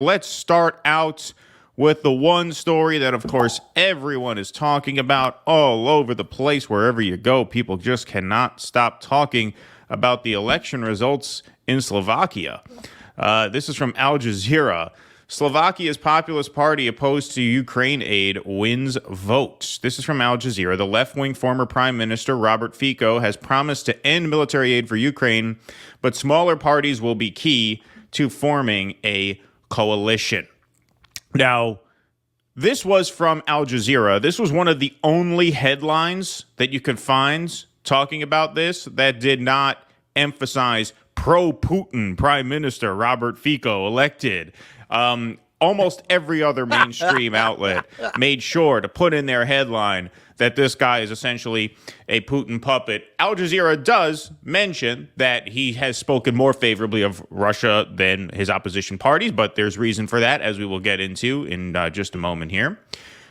Let's start out with the one story that, of course, everyone is talking about all over the place. Wherever you go, people just cannot stop talking about the election results in Slovakia. This is from Al Jazeera. Slovakia's Populist Party opposed to Ukraine aid wins votes. This is from Al Jazeera. The left-wing former Prime Minister Robert Fico has promised to end military aid for Ukraine, but smaller parties will be key to forming a coalition. Now, this was from Al Jazeera. This was one of the only headlines that you could find talking about this that did not emphasize pro-Putin Prime Minister Robert Fico elected. Almost every other mainstream outlet made sure to put in their headline that this guy is essentially a Putin puppet. Al Jazeera does mention that he has spoken more favorably of Russia than his opposition parties, but there's reason for that, as we will get into in just a moment here.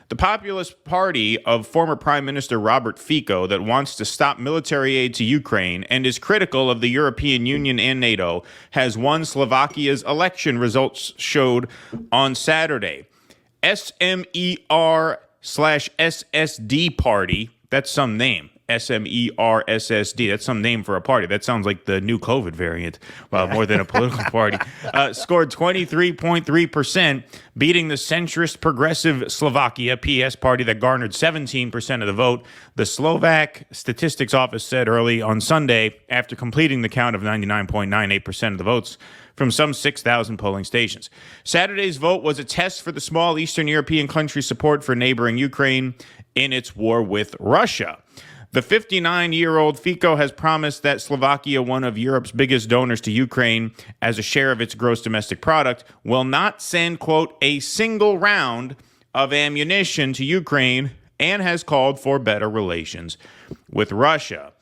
The Populist Party of former Prime Minister Robert Fico that wants to stop military aid to Ukraine and is critical of the European Union and NATO has won Slovakia's election, results showed on Saturday. SMER/SSD Party, that's some name. SMERSSD. That's some name for a party. That sounds like the new COVID variant, more than a political party. Scored 23.3%, beating the centrist progressive Slovakia PS party that garnered 17% of the vote. The Slovak Statistics Office said early on Sunday, after completing the count of 99.98% of the votes from some 6,000 polling stations. Saturday's vote was a test for the small Eastern European country's support for neighboring Ukraine in its war with Russia. The 59-year-old Fico has promised that Slovakia, one of Europe's biggest donors to Ukraine as a share of its gross domestic product, will not send, quote, a single round of ammunition to Ukraine and has called for better relations with Russia.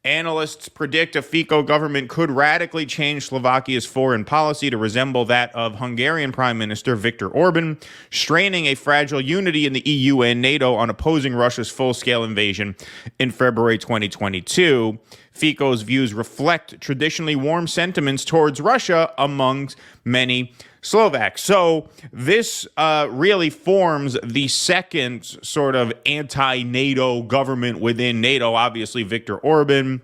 Analysts predict a Fico government could radically change Slovakia's foreign policy to resemble that of Hungarian Prime Minister Viktor Orban, straining a fragile unity in the EU and NATO on opposing Russia's full-scale invasion in February 2022. Fico's views reflect traditionally warm sentiments towards Russia among many Slovaks. So this really forms the second sort of anti-NATO government within NATO. Obviously, Viktor Orban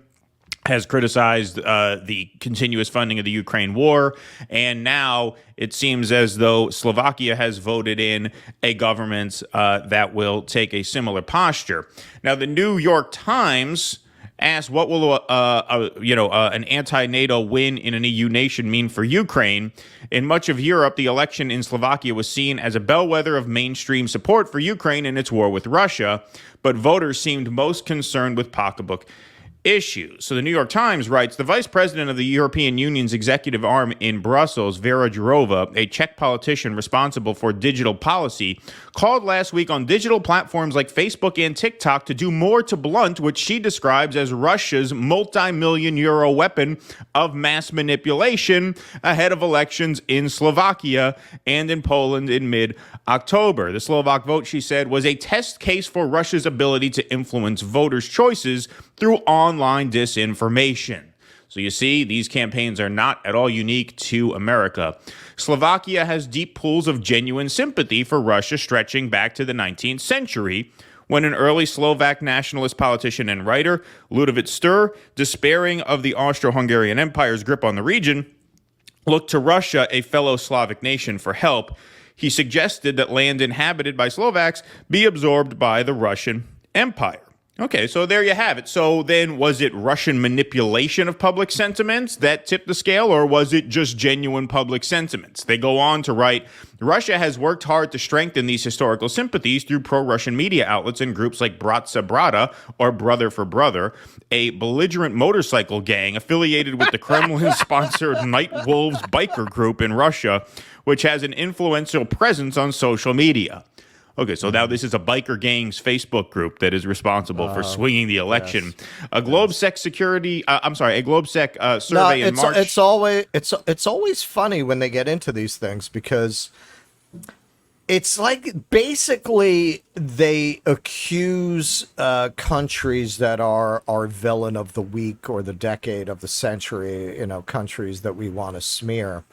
has criticized the continuous funding of the Ukraine war, and now it seems as though Slovakia has voted in a government that will take a similar posture. Now, the New York Times asked, what will an anti-NATO win in an EU nation mean for Ukraine? In much of Europe, the election in Slovakia was seen as a bellwether of mainstream support for Ukraine in its war with Russia, but voters seemed most concerned with pocketbook issues. So the New York Times writes, the vice president of the European Union's executive arm in Brussels, Vera Jourova, a Czech politician responsible for digital policy, called last week on digital platforms like Facebook and TikTok to do more to blunt what she describes as Russia's multi-million euro weapon of mass manipulation ahead of elections in Slovakia and in Poland in mid-October. The Slovak vote, she said, was a test case for Russia's ability to influence voters' choices through online disinformation. So you see, these campaigns are not at all unique to America. Slovakia has deep pools of genuine sympathy for Russia stretching back to the 19th century, when an early Slovak nationalist politician and writer, Ludovic Stur, despairing of the Austro-Hungarian Empire's grip on the region, looked to Russia, a fellow Slavic nation, for help. He suggested that land inhabited by Slovaks be absorbed by the Russian Empire. Okay, so there you have it. So then, was it Russian manipulation of public sentiments that tipped the scale, or was it just genuine public sentiments? They go on to write, Russia has worked hard to strengthen these historical sympathies through pro-Russian media outlets and groups like Bratza Brata, or Brother for Brother, a belligerent motorcycle gang affiliated with the Kremlin-sponsored Night Wolves biker group in Russia, which has an influential presence on social media. Okay, so now this is a biker gang's Facebook group that is responsible for swinging the election. Yes. A GlobeSec survey in March. It's always funny when they get into these things, because it's like basically they accuse countries that are our villain of the week or the decade of the century, countries that we want to smear,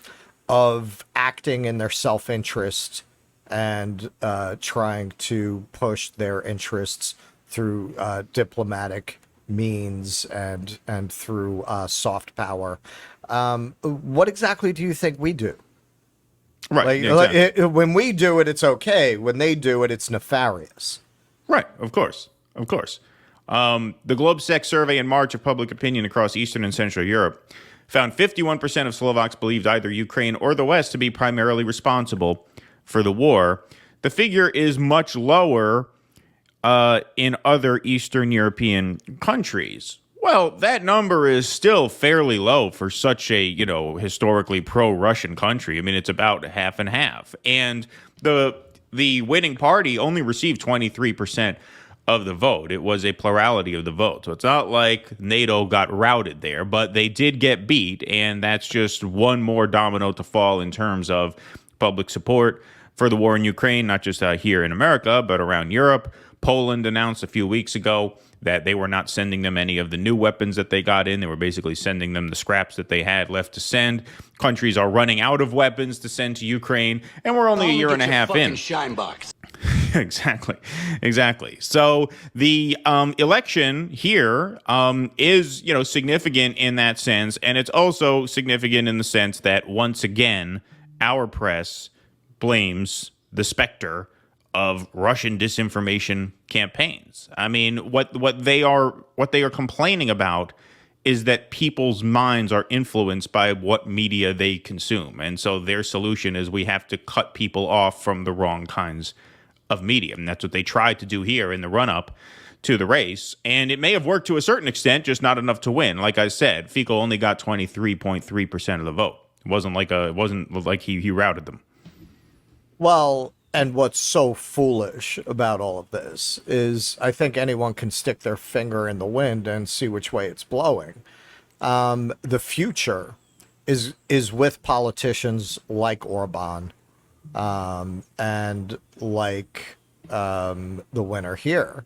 of acting in their self-interest and trying to push their interests through diplomatic means and through soft power. What exactly do you think we do? Right. Like, when we do it, it's okay. When they do it, it's nefarious. Right. Of course. Of course. The GlobeSec survey in March of public opinion across Eastern and Central Europe found 51% of Slovaks believed either Ukraine or the West to be primarily responsible for the war. The figure is much lower in other Eastern European countries. Well, that number is still fairly low for such a, historically pro-Russian country. I mean, it's about half and half. And the winning party only received 23% of the vote. It was a plurality of the vote. So it's not like NATO got routed there, but they did get beat. And that's just one more domino to fall in terms of public support for the war in Ukraine, not just here in America, but around Europe. Poland announced a few weeks ago that they were not sending them any of the new weapons that they got in. They were basically sending them the scraps that they had left to send. Countries are running out of weapons to send to Ukraine, and we're only a year and a half in. Shine box. Exactly. So the election here is, significant in that sense, and it's also significant in the sense that once again, our press blames the specter of Russian disinformation campaigns. I mean, what they are complaining about is that people's minds are influenced by what media they consume. And so their solution is we have to cut people off from the wrong kinds of media. And that's what they tried to do here in the run-up to the race. And it may have worked to a certain extent, just not enough to win. Like I said, Fico only got 23.3% of the vote. It wasn't like he routed them. Well, and what's so foolish about all of this is I think anyone can stick their finger in the wind and see which way it's blowing. The future is with politicians like Orban and like the winner here.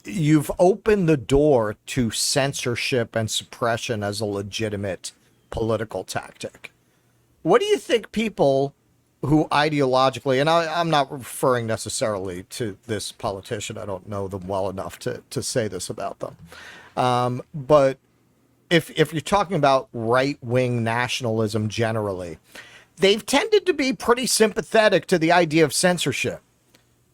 You've opened the door to censorship and suppression as a legitimate political tactic. What do you think people who ideologically, and I'm not referring necessarily to this politician, I don't know them well enough to say this about them, but if you're talking about right-wing nationalism generally, they've tended to be pretty sympathetic to the idea of censorship,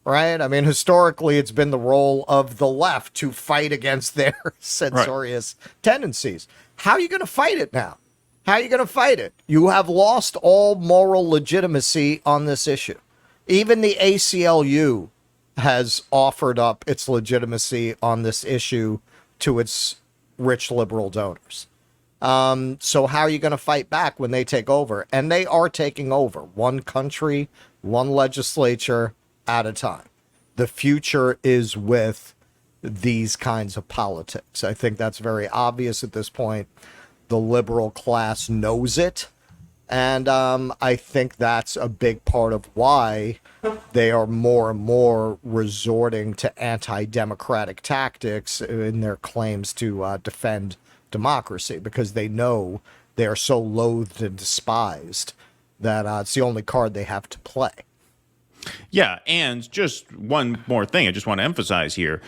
right? I mean, historically, it's been the role of the left to fight against their censorious tendencies. How are you going to fight it now? How are you going to fight it? You have lost all moral legitimacy on this issue. Even the ACLU has offered up its legitimacy on this issue to its rich liberal donors. So how are you going to fight back when they take over? And they are taking over one country, one legislature at a time. The future is with these kinds of politics. I think that's very obvious at this point. The liberal class knows it. And I think that's a big part of why they are more and more resorting to anti-democratic tactics in their claims to defend democracy, because they know they are so loathed and despised that it's the only card they have to play. Yeah, and just one more thing I just want to emphasize here.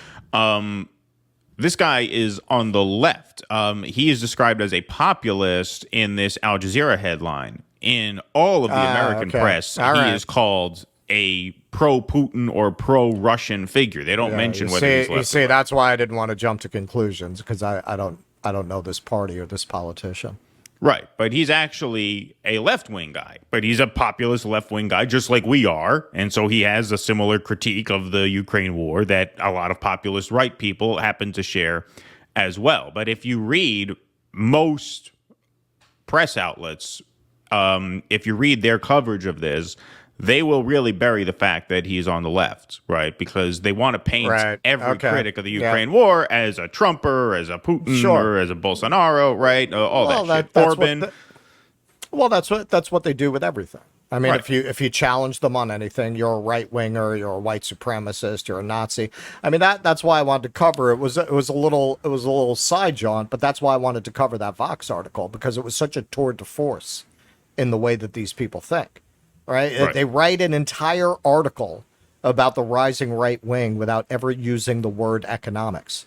This guy is on the left. He is described as a populist in this Al Jazeera headline. In all of the American press, is called a pro-Putin or pro-Russian figure. They don't mention whether he's left. You see, that's why I didn't want to jump to conclusions, because I don't know this party or this politician. Right, but he's actually a left-wing guy, but he's a populist left-wing guy, just like we are, and so he has a similar critique of the Ukraine war that a lot of populist right people happen to share as well. But if you read most press outlets, if you read their coverage of this, they will really bury the fact that he's on the left, right? Because they want to paint every critic of the Ukraine war as a Trumper, as a Putin, or as a Bolsonaro, right? All that shit. Well, that's what they do with everything. I mean, Right. if you challenge them on anything, you're a right winger, you're a white supremacist, you're a Nazi. I mean, that's why I wanted to cover it. Was a little side jaunt, but that's why I wanted to cover that Vox article, because it was such a tour de force in the way that these people think. Right? Right. They write an entire article about the rising right wing without ever using the word economics.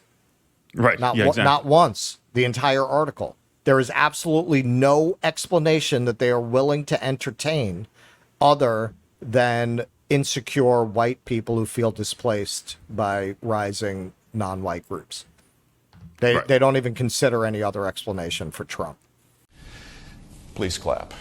Right. Not Yeah, exactly. not once. The entire article. There is absolutely no explanation that they are willing to entertain other than insecure white people who feel displaced by rising non-white groups. They Right. they don't even consider any other explanation for Trump. Please clap.